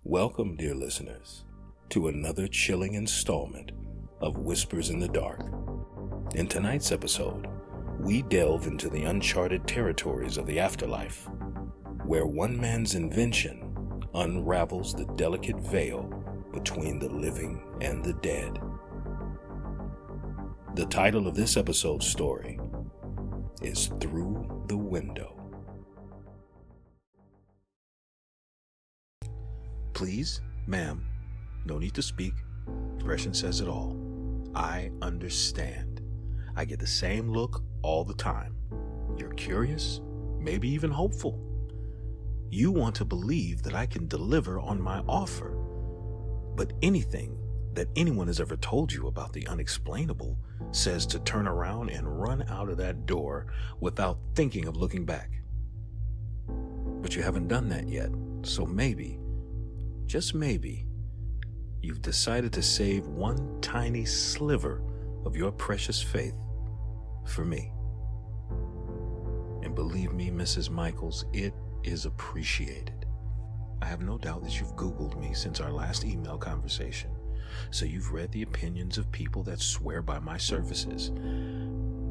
Welcome, dear listeners, to another chilling installment of Whispers in the Dark. In tonight's episode, we delve into the uncharted territories of the afterlife, where one man's invention unravels the delicate veil between the living and the dead. The title of this episode's story is Through the Window. Please, ma'am, no need to speak. Expression says it all. I understand. I get the same look all the time. You're curious, maybe even hopeful. You want to believe that I can deliver on my offer. But anything that anyone has ever told you about the unexplainable says to turn around and run out of that door without thinking of looking back. But you haven't done that yet, so maybe, just maybe, you've decided to save one tiny sliver of your precious faith for me. And believe me, Mrs. Michaels, it is appreciated. I have no doubt that you've Googled me since our last email conversation, so you've read the opinions of people that swear by my services,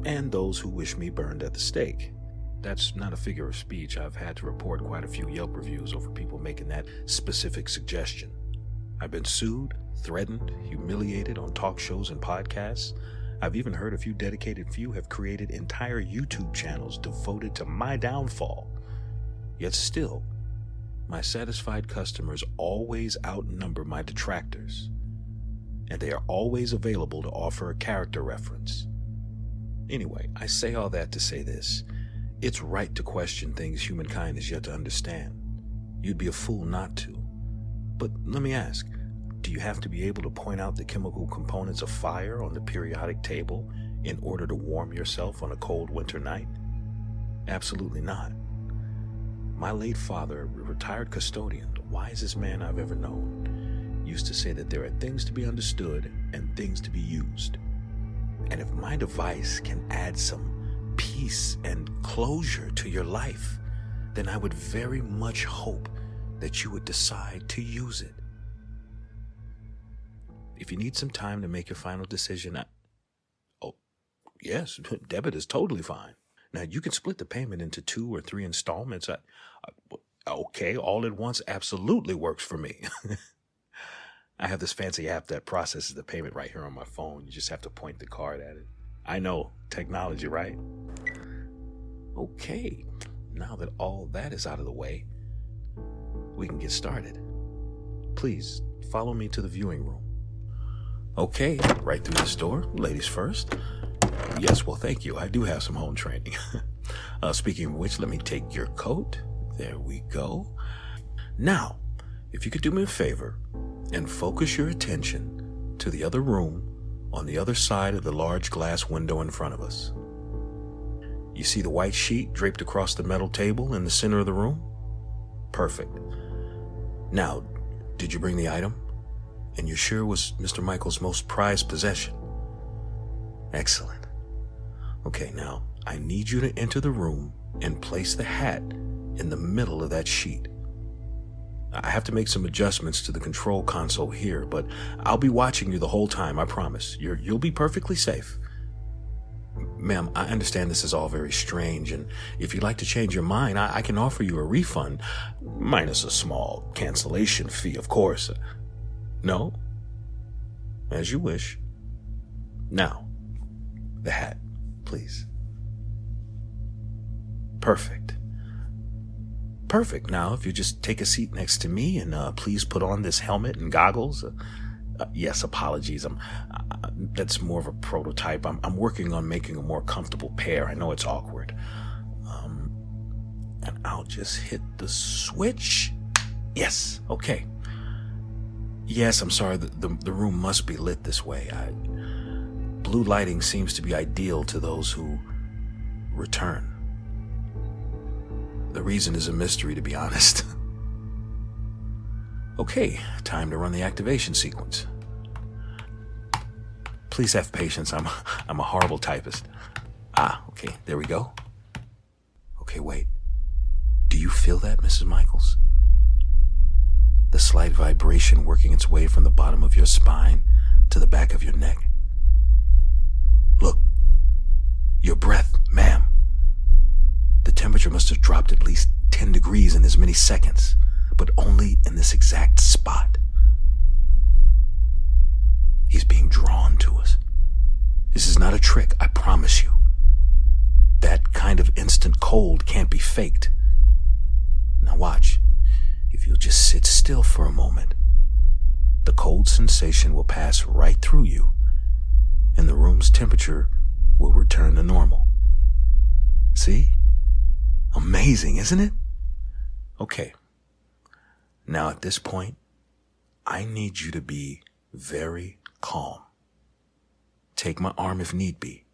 and those who wish me burned at the stake. That's not a figure of speech. I've had to report quite a few Yelp reviews over people making that specific suggestion. I've been sued, threatened, humiliated on talk shows and podcasts. I've even heard a few have created entire YouTube channels devoted to my downfall. Yet still, my satisfied customers always outnumber my detractors, and they are always available to offer a character reference. Anyway, I say all that to say this. It's right to question things humankind has yet to understand. You'd be a fool not to. But let me ask, do you have to be able to point out the chemical components of fire on the periodic table in order to warm yourself on a cold winter night? Absolutely not. My late father, a retired custodian, the wisest man I've ever known, used to say that there are things to be understood and things to be used. And if my device can add some peace and closure to your life, then I would very much hope that you would decide to use it. If you need some time to make your final decision, yes, debit is totally fine. Now, you can split the payment into 2 or 3 installments. Okay, all at once absolutely works for me. I have this fancy app that processes the payment right here on my phone. You just have to point the card at it. I know, technology, right? Okay, now that all that is out of the way, we can get started. Please, follow me to the viewing room. Okay, right through this door, ladies first. Yes, well, thank you. I do have some home training. Speaking of which, let me take your coat. There we go. Now, if you could do me a favor and focus your attention to the other room on the other side of the large glass window in front of us. You see the white sheet draped across the metal table in the center of the room? Perfect. Now, did you bring the item? And you're sure it was Mr. Michael's most prized possession? Excellent. Okay, now, I need you to enter the room and place the hat in the middle of that sheet. I have to make some adjustments to the control console here, but I'll be watching you the whole time, I promise. You'll be perfectly safe. Ma'am, I understand this is all very strange, and if you'd like to change your mind, I can offer you a refund, minus a small cancellation fee, of course. No? As you wish. Now, the hat, please. Perfect. Perfect. Now, if you just take a seat next to me and please put on this helmet and goggles. Yes, apologies. That's more of a prototype. I'm working on making a more comfortable pair. I know it's awkward. And I'll just hit the switch. Yes. Okay. Yes, I'm sorry. The room must be lit this way. Blue lighting seems to be ideal to those who return. The reason is a mystery, to be honest. Okay, time to run the activation sequence. Please have patience. I'm a horrible typist. Okay, there we go. Okay, wait. Do you feel that, Mrs. Michaels? the slight vibration working its way from the bottom of your spine to the back of your neck. Look, your breath, ma'am. The temperature must have dropped at least 10 degrees in as many seconds, but only in this exact spot. He's being drawn to us. This is not a trick, I promise you. That kind of instant cold can't be faked. Now watch. If you'll just sit still for a moment, the cold sensation will pass right through you, and the room's temperature will return to normal. See? Amazing, isn't it? Okay. Now at this point, I need you to be very calm. Take my arm if need be,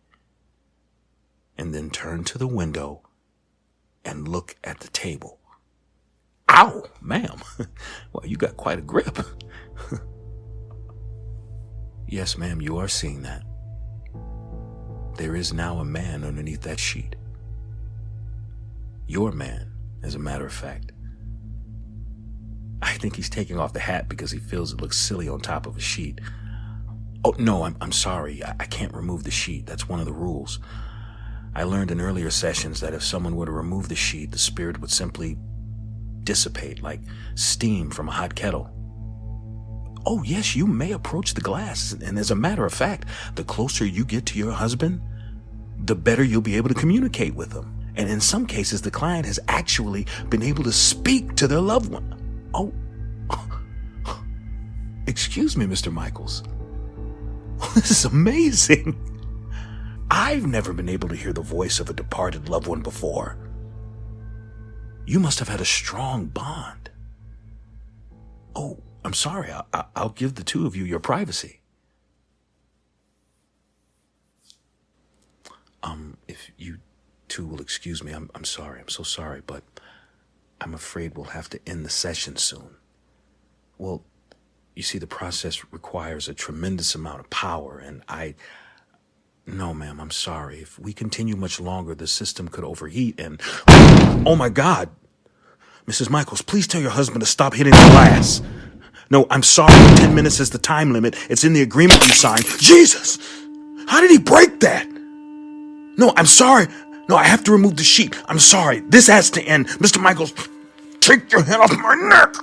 and then turn to the window and look at the table. Ow, ma'am. Well, you got quite a grip. Yes, ma'am, you are seeing that. There is now a man underneath that sheet. Your man, as a matter of fact. I think he's taking off the hat because he feels it looks silly on top of a sheet. Oh, no, I'm sorry. I can't remove the sheet. That's one of the rules. I learned in earlier sessions that if someone were to remove the sheet, the spirit would simply dissipate like steam from a hot kettle. Oh, yes, you may approach the glass. And as a matter of fact, the closer you get to your husband, the better you'll be able to communicate with him. And in some cases, the client has actually been able to speak to their loved one. Oh, excuse me, Mr. Michaels. This is amazing. I've never been able to hear the voice of a departed loved one before. You must have had a strong bond. Oh, I'm sorry. I'll give the two of you your privacy. If you two will excuse me, I'm sorry. I'm so sorry, but I'm afraid we'll have to end the session soon. Well, you see, the process requires a tremendous amount of power, and No, ma'am, I'm sorry. If we continue much longer, the system could overheat and... Oh, my God! Mrs. Michaels, please tell your husband to stop hitting the glass. No, I'm sorry. 10 minutes is the time limit. It's in the agreement you signed. Jesus! How did he break that? No, I'm sorry. No, I have to remove the sheet. I'm sorry. This has to end. Mr. Michaels, take your hand off my neck.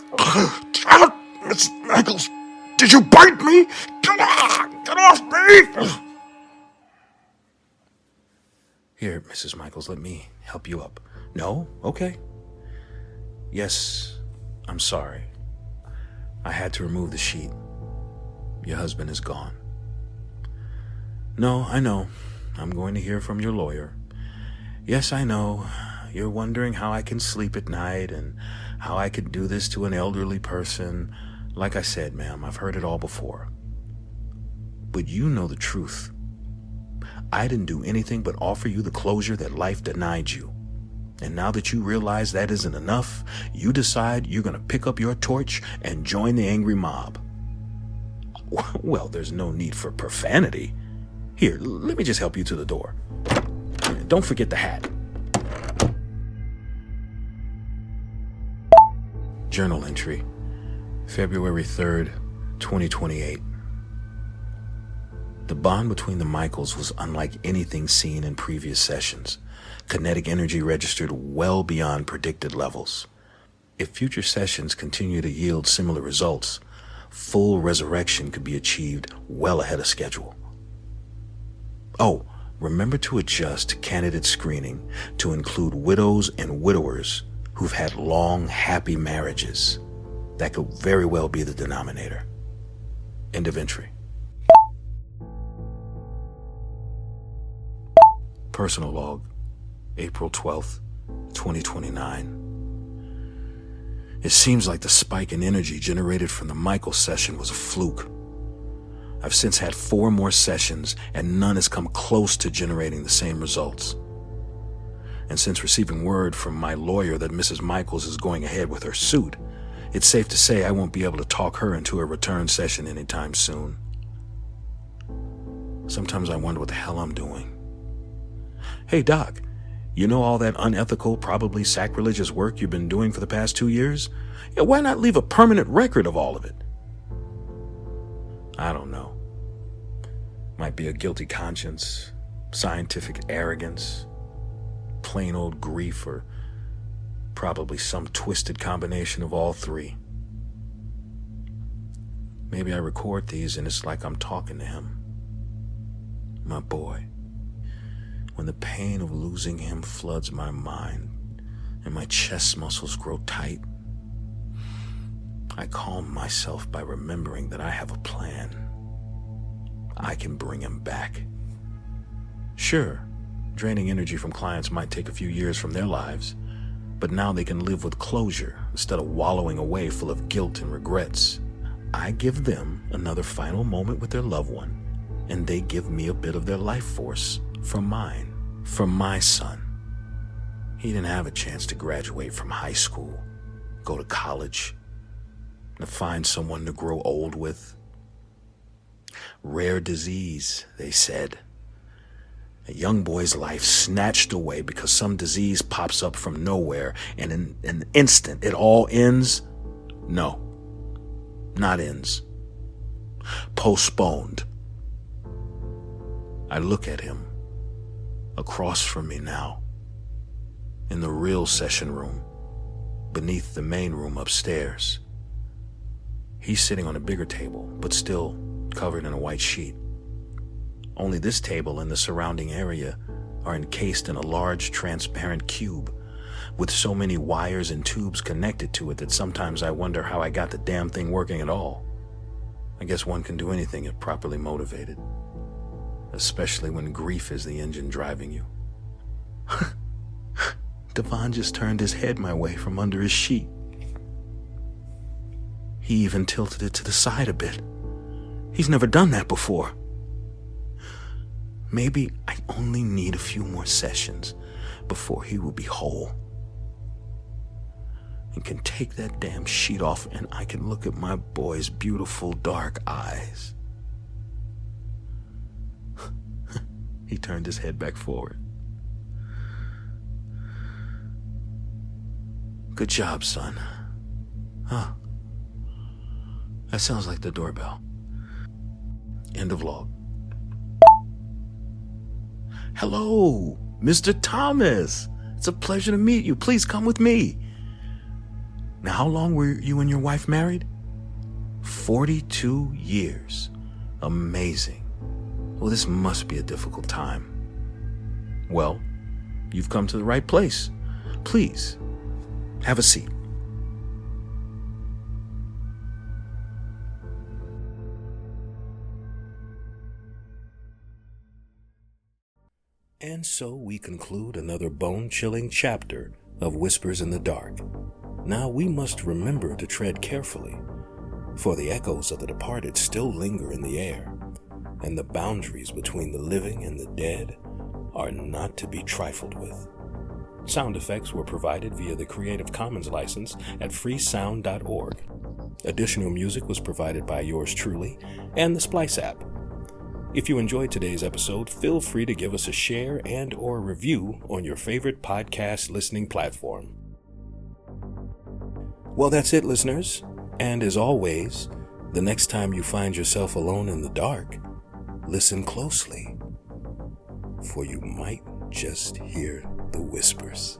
Mrs. Michaels, did you bite me? Get off me! Here, Mrs. Michaels, let me help you up. No? Okay. Yes, I'm sorry. I had to remove the sheet. Your husband is gone. No, I know. I'm going to hear from your lawyer. Yes, I know. You're wondering how I can sleep at night and how I could do this to an elderly person. Like I said, ma'am, I've heard it all before. But you know the truth. I didn't do anything but offer you the closure that life denied you. And now that you realize that isn't enough, you decide you're going to pick up your torch and join the angry mob. Well, there's no need for profanity. Here, let me just help you to the door. Don't forget the hat. Journal entry, February 3rd, 2028. The bond between the Michaels was unlike anything seen in previous sessions. Kinetic energy registered well beyond predicted levels. If future sessions continue to yield similar results, full resurrection could be achieved well ahead of schedule. Oh, remember to adjust candidate screening to include widows and widowers who've had long, happy marriages. That could very well be the denominator. End of entry. Personal log, April 12th, 2029. It seems like the spike in energy generated from the Michael session was a fluke. I've since had 4 more sessions and none has come close to generating the same results. And since receiving word from my lawyer that Mrs. Michaels is going ahead with her suit, it's safe to say I won't be able to talk her into a return session anytime soon. Sometimes I wonder what the hell I'm doing. Hey, Doc, You know all that unethical, probably sacrilegious work you've been doing for the past 2 years? Yeah, why not leave a permanent record of all of it? I don't know. Might be a guilty conscience, scientific arrogance, plain old grief, or probably some twisted combination of all three. Maybe I record these and it's like I'm talking to him. My boy. When the pain of losing him floods my mind and my chest muscles grow tight, I calm myself by remembering that I have a plan. I can bring him back. Sure, draining energy from clients might take a few years from their lives, but now they can live with closure instead of wallowing away full of guilt and regrets. I give them another final moment with their loved one, and they give me a bit of their life force from mine, from my son. He didn't have a chance to graduate from high school, go to college, to find someone to grow old with. Rare disease, they said. A young boy's life snatched away because some disease pops up from nowhere, and in an instant it all ends. No, not ends. Postponed. I look at him, across from me now, in the real session room, beneath the main room upstairs. He's sitting on a bigger table, but still covered in a white sheet. Only this table and the surrounding area are encased in a large transparent cube with so many wires and tubes connected to it that sometimes I wonder how I got the damn thing working at all. I guess one can do anything if properly motivated, especially when grief is the engine driving you. Devon just turned his head my way from under his sheet. He even tilted it to the side a bit. He's never done that before. Maybe I only need a few more sessions before he will be whole and can take that damn sheet off, and I can look at my boy's beautiful dark eyes. He turned his head back forward. Good job, son. Huh. That sounds like the doorbell. End of log. Hello, Mr. Thomas. It's a pleasure to meet you. Please come with me. Now, how long were you and your wife married? 42 years. Amazing. Well, this must be a difficult time. Well, you've come to the right place. Please, have a seat. And so we conclude another bone-chilling chapter of Whispers in the Dark. Now we must remember to tread carefully, for the echoes of the departed still linger in the air, and the boundaries between the living and the dead are not to be trifled with. Sound effects were provided via the Creative Commons license at freesound.org. Additional music was provided by yours truly and the Splice app. If you enjoyed today's episode, feel free to give us a share and or review on your favorite podcast listening platform. Well, that's it, listeners. And as always, the next time you find yourself alone in the dark, listen closely, for you might just hear the whispers.